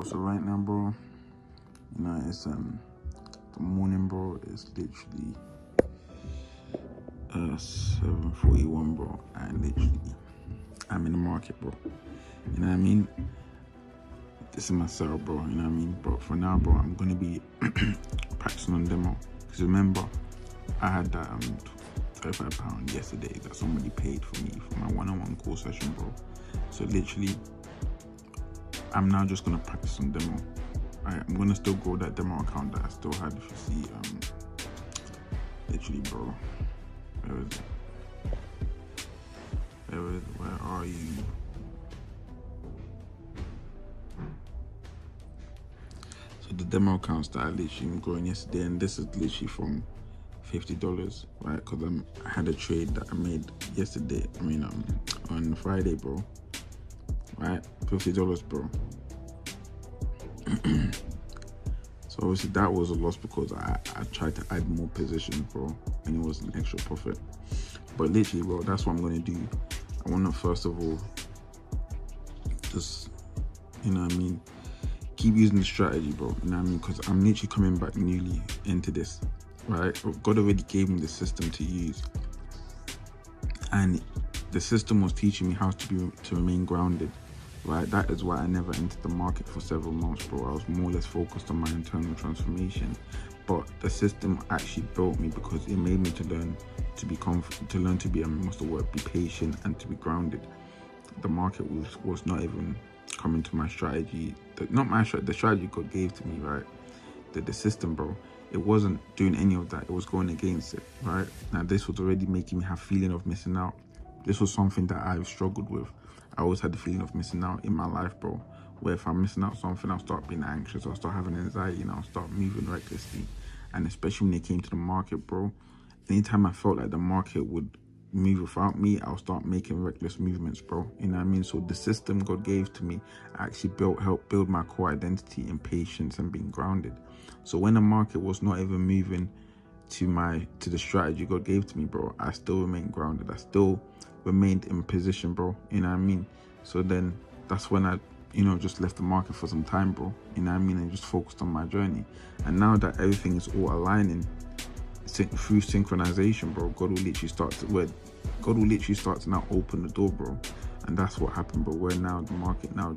So right now, bro, it's the morning, bro. It's literally 7:41, bro. I'm in the market, bro. You know what I mean? This is my setup, bro. You know what I mean? But for now, bro, I'm gonna be practicing on demo. Because remember, I had that £35 yesterday that somebody paid for me for my one-on-one call session, bro. So literally, I'm now just gonna practice on demo. I'm gonna still grow that demo account that I still had. If you see, literally, bro, where is it? Where are you? So the demo account started literally growing yesterday, and this is literally from $50, right? Because I had a trade that I made yesterday. On Friday, bro. Right, $50, bro. So obviously that was a loss because I tried to add more positions, bro, and it was an extra profit. But literally, bro, that's what I'm gonna do. I wanna first of all just, keep using the strategy, bro. You know what I mean? Because I'm literally coming back newly into this, right? God already gave me the system to use, and the system was teaching me how to remain grounded. Right, that is why I never entered the market for several months, bro. I was more or less focused on my internal transformation, but the system actually built me because it made me to learn to be confident, to learn to be, be patient and to be grounded. The market was not even coming to my strategy, the strategy God gave to me, right? The system, bro. It wasn't doing any of that. It was going against it, right? Now this was already making me have feeling of missing out. This was something that I've struggled with. I always had the feeling of missing out in my life, bro. Where if I'm missing out something, I'll start being anxious, I'll start having anxiety, and I'll start moving recklessly. And especially when it came to the market, bro, anytime I felt like the market would move without me, I'll start making reckless movements, bro. You know what I mean? So the system God gave to me actually helped build my core identity in patience and being grounded. So when the market was not even moving to the strategy God gave to me, bro, I still remained grounded. I still remained in position, bro. You know what I mean? So then that's when I, just left the market for some time, bro. You know what I mean? And just focused on my journey. And now that everything is all aligning through synchronization, bro, God will literally start to now open the door, bro. And that's what happened, bro. Where now the market I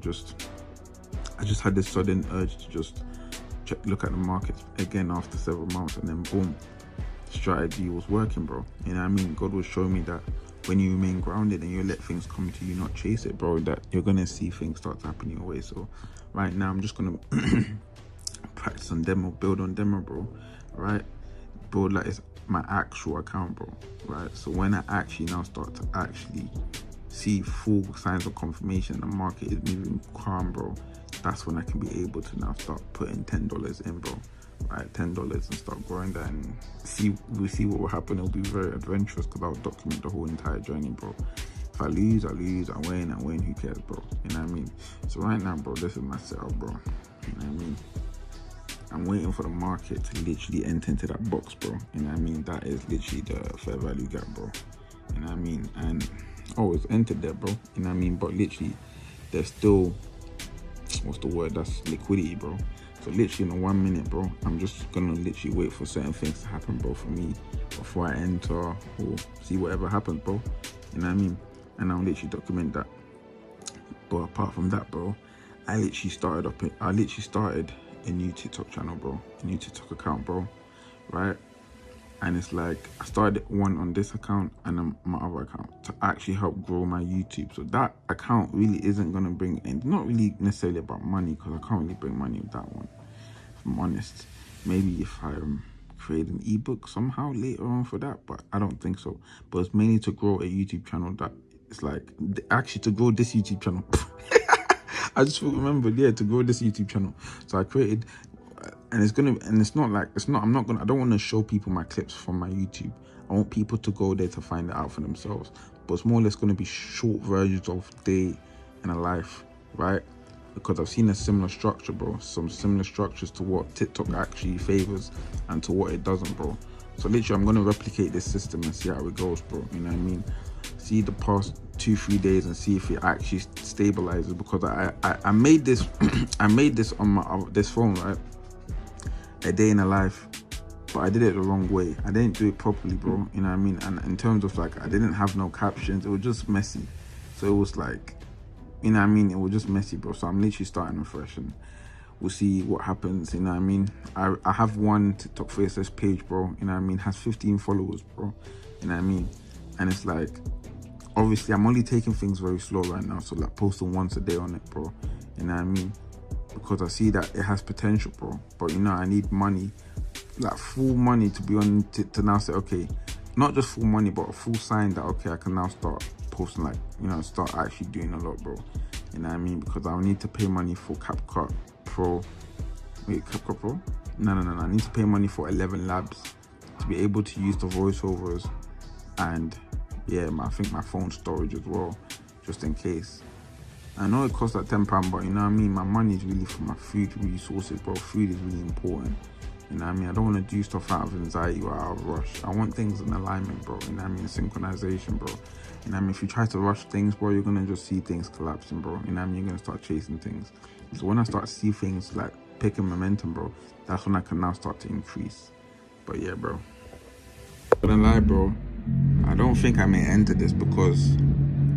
just had this sudden urge to just look at the market again after several months, and then boom, strategy was working, bro. You know what I mean? God was showing me that when you remain grounded and you let things come to you, not chase it, bro, that you're gonna see things start to happen your way. So right now I'm just gonna practice on demo, build on demo, bro. Right? Build like it's my actual account, bro. Right? So when I actually now start to actually see full signs of confirmation the market is moving calm, bro, that's when I can be able to now start putting $10 in, bro. Right, $10, and start growing that, and we'll see what will happen. It'll be very adventurous because I'll document the whole entire journey, bro. If I lose, I lose. I win, who cares, bro? You know what I mean? So right now, bro, this is my setup, bro. You know what I mean? I'm waiting for the market to literally enter into that box, bro. You know what I mean? That is literally the fair value gap, bro. You know what I mean? And it's entered there, bro. You know what I mean? But literally, there's still, what's the word? That's liquidity, bro. So literally in 1 minute, bro, I'm just gonna literally wait for certain things to happen, bro, for me before I enter or see whatever happens, bro. You know what I mean? And I'll literally document that. But apart from that, bro, I literally started a new TikTok channel, bro, a new TikTok account, bro, right? And it's like I started one on this account and then my other account to actually help grow my YouTube. So that account really isn't gonna bring in, not really necessarily about money, because I can't really bring money with that one, if I'm honest. Maybe if I create an ebook somehow later on for that, but I don't think so. But it's mainly to grow a YouTube channel that it's like, actually to grow this YouTube channel. I just remembered, to grow this YouTube channel. So I created, and I don't want to show people my clips from my YouTube. I want people to go there to find it out for themselves. But it's more or less going to be short versions of day in a life, right? Because I've seen a similar structure, bro. Some similar structures to what TikTok actually favors and to what it doesn't, bro. So literally, I'm going to replicate this system and see how it goes, bro. You know what I mean? see the past 2-3 days and see if it actually stabilizes, because I made this I made this on my this phone, right? A day in a life, but I did it the wrong way. I didn't do it properly, bro. You know what I mean? And in terms of like, I didn't have no captions. It was just messy. So it was like, you know what I mean? It was just messy, bro. So I'm literally starting afresh, and we'll see what happens. You know what I mean? I have one TikTok faceless page, bro. You know what I mean? Has 15 followers, bro. You know what I mean? And it's like, obviously I'm only taking things very slow right now. So like posting once a day on it, bro. You know what I mean? Because I see that it has potential, bro. But you know, I need money, like full money, to be on to now say, okay, not just full money, but a full sign that, okay, I can now start posting, like, you know, start actually doing a lot, bro. You know what I mean? Because I'll need to pay money for CapCut Pro. Wait, CapCut Pro? No. I need to pay money for 11 Labs to be able to use the voiceovers, and yeah, I think my phone storage as well, just in case. I know it costs like £10, but you know what I mean? My money is really for my food resources, bro. Food is really important. You know what I mean? I don't want to do stuff out of anxiety or out of rush. I want things in alignment, bro. You know what I mean? Synchronization, bro. You know what I mean? If you try to rush things, bro, you're going to just see things collapsing, bro. You know what I mean? You're going to start chasing things. So when I start to see things like picking momentum, bro, that's when I can now start to increase. But yeah, bro. I'm gonna lie, bro. I don't think I may enter this, because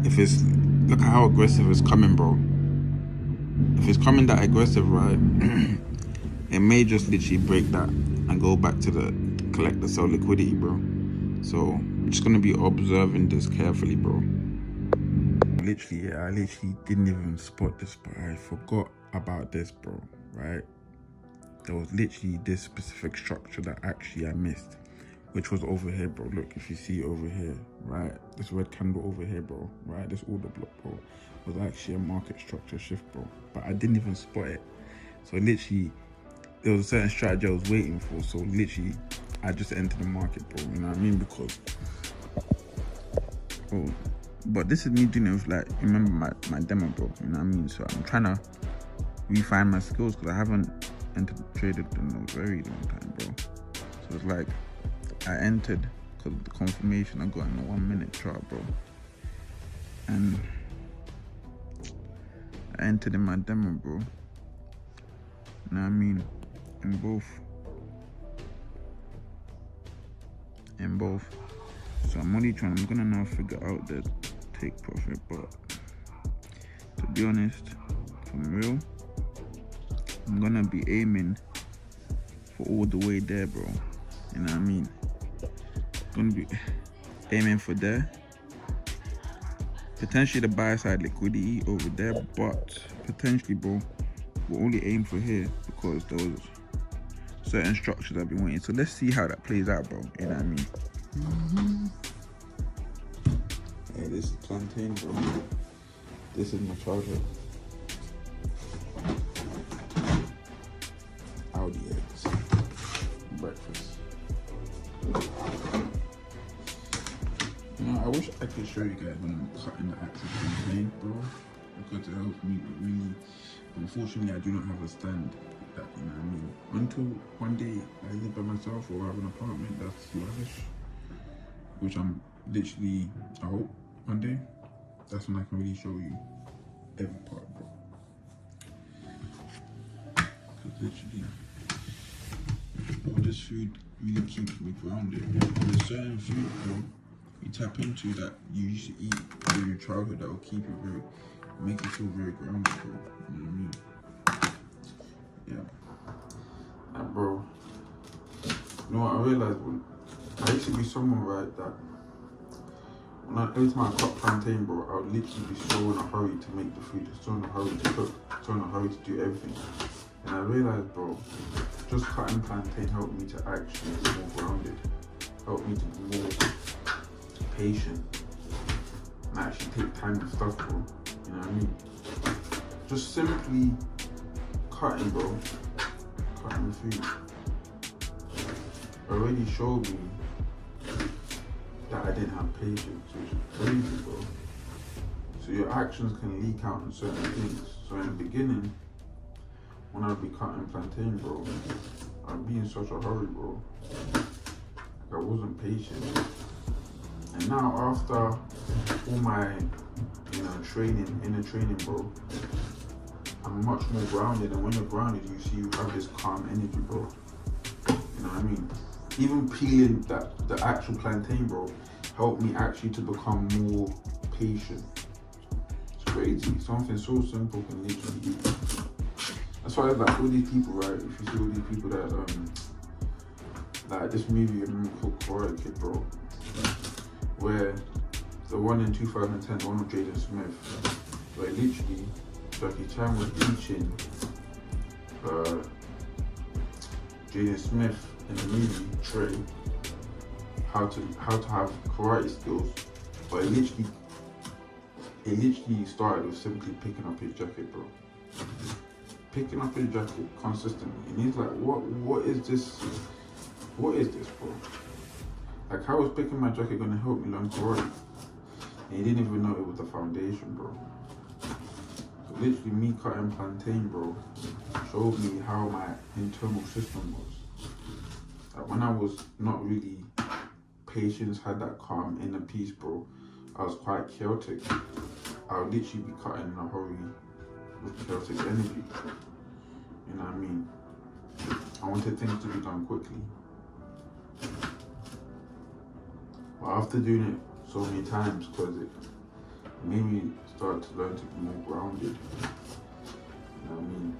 if it's, look at how aggressive it's coming, bro. If it's coming that aggressive, right, it may just literally break that and go back to the collect the sell liquidity, bro. So I'm just gonna be observing this carefully, bro. Literally, yeah, I literally didn't even spot this, but I forgot about this, bro, right? There was literally this specific structure that actually I missed, which was over here, bro. Look, if you see over here, right, this red candle over here, bro, right, this order block, bro, was actually a market structure shift, bro, but I didn't even spot it. So literally, there was a certain strategy I was waiting for, so literally I just entered the market, bro. You know what I mean? Because, oh, but this is me doing it with, like, remember my demo, bro. You know what I mean? So I'm trying to refine my skills, because I haven't traded in a very long time, bro. So it's like, I entered because of the confirmation I got in the 1 minute chart, bro. And I entered in my demo, bro. You know what I mean? In both. So I'm gonna now figure out the take profit, but to be honest, from real, I'm gonna be aiming for all the way there, bro. You know what I mean? Gonna be aiming for there. Potentially the buy side liquidity over there, but potentially, bro, we'll only aim for here because there was certain structures I've been waiting. So let's see how that plays out, bro. You know what I mean? Hey, this is plantain, bro. This is my charger. Audi eggs. Breakfast. You know, I wish I could show you guys when I'm cutting the actual plantain, bro, because it helps me really. Unfortunately, I do not have a stand that, you know what I mean? Until one day I live by myself or have an apartment that's lavish, which I'm literally, I hope one day, that's when I can really show you every part, bro. Because literally, all this food really keeps me grounded. There's certain food, bro, you tap into that you used to eat in your childhood that will keep you make you feel very grounded, bro. You know what I mean? Yeah. And bro, you know what I realized? I used to be someone, right, that every time I cut plantain, bro, I would literally be so in a hurry to make the food, so in a hurry to cook, so in a hurry to do everything. And I realized, bro, just cutting plantain helped me to actually be more grounded, helped me to be more patient, and actually take time to stuff, bro. You know what I mean? Just simply cutting, bro, cutting the food already showed me that I didn't have patience, which is crazy, bro. So your actions can leak out in certain things. So in the beginning, when I'd be cutting plantain, bro, I'd be in such a hurry, bro. Like I wasn't patient. And now after all my, training, inner training, bro, I'm much more grounded. And when you're grounded, you see you have this calm energy, bro. You know what I mean? Even peeling the actual plantain, bro, helped me actually to become more patient. It's crazy. Something so simple can literally do. That's why, like, all these people, right? If you see all these people that like this movie called Forex, bro, where the one in 2010, the one with Jaden Smith, where literally Jackie Chan was teaching Jaden Smith in the movie Trey how to have karate skills, but it literally started with simply picking up his jacket, bro. Picking up his jacket consistently, and he's like, what is this? What is this, bro? Like, how is picking my jacket gonna help me learn karate? And he didn't even know it was the foundation, bro. So literally, me cutting plantain, bro, showed me how my internal system was. Like, when I was not really patient, had that calm inner peace, bro, I was quite chaotic. I would literally be cutting in a hurry with chaotic energy. You know what I mean? I wanted things to be done quickly. But after doing it so many times, because it made me start to learn to be more grounded. You know what I mean?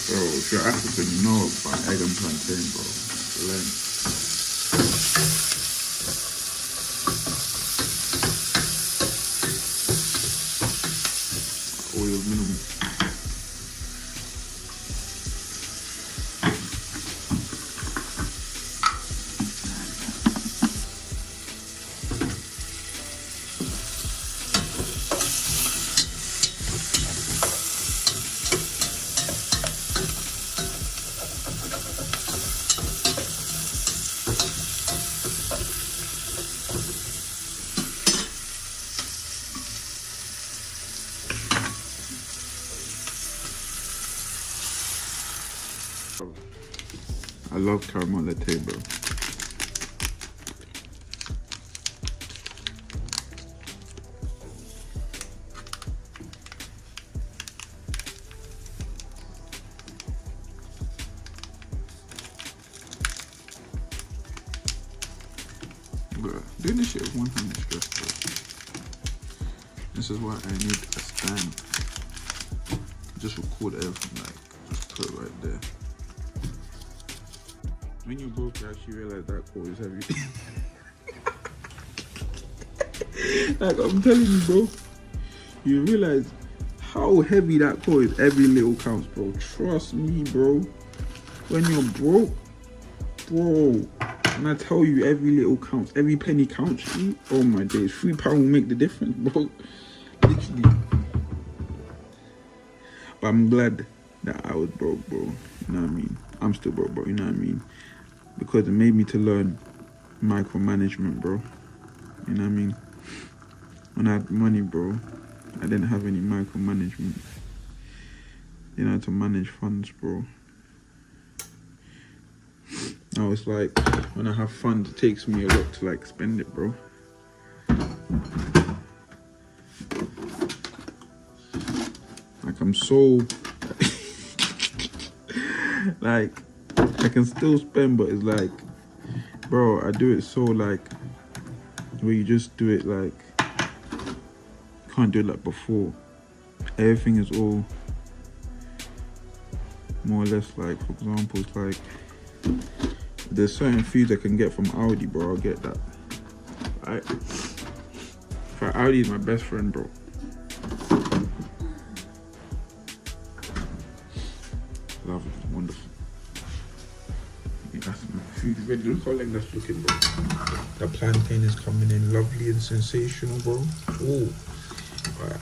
Bro, if you're African, you know about egg and plantain, bro. Oil minimum. I love caramel latte, bro. Bro, doing this shit with one hand is stressful. This is why I need a stand. Just record everything, like, just put it right there. When you're broke, you actually realize that quote is heavy. Like, I'm telling you, bro, you realize how heavy that quote is. Every little counts, bro. Trust me, bro. When you're broke, bro, when I tell you every little counts, every penny counts, oh my days, £3 will make the difference, bro. Literally. But I'm glad that I was broke, bro. You know what I mean? I'm still broke, bro. You know what I mean? Because it made me to learn micromanagement, bro. You know what I mean? When I had money, bro, I didn't have any micromanagement. You know how to manage funds, bro. Now it's like, when I have funds, it takes me a lot to like spend it, bro. Like, I'm so like, I can still spend, but it's like, bro, I do it so like, where you just do it like, you can't do it like before. Everything is all more or less like, for example, it's like, there's certain foods I can get from Aldi, bro, I'll get that. Right? Aldi is my best friend, bro. Love it, it's wonderful. Yeah, that's my food ready. Look how long that's looking, bro. The plantain is coming in lovely and sensational, bro. Oh,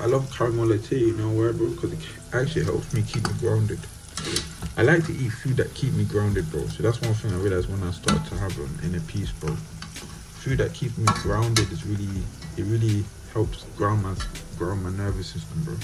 I love caramel latte, you know why, bro? Because it actually helps me keep me grounded. I like to eat food that keep me grounded, bro. So that's one thing I realized when I started to have inner peace, bro. Food that keeps me grounded is really helps ground my nervous system, bro.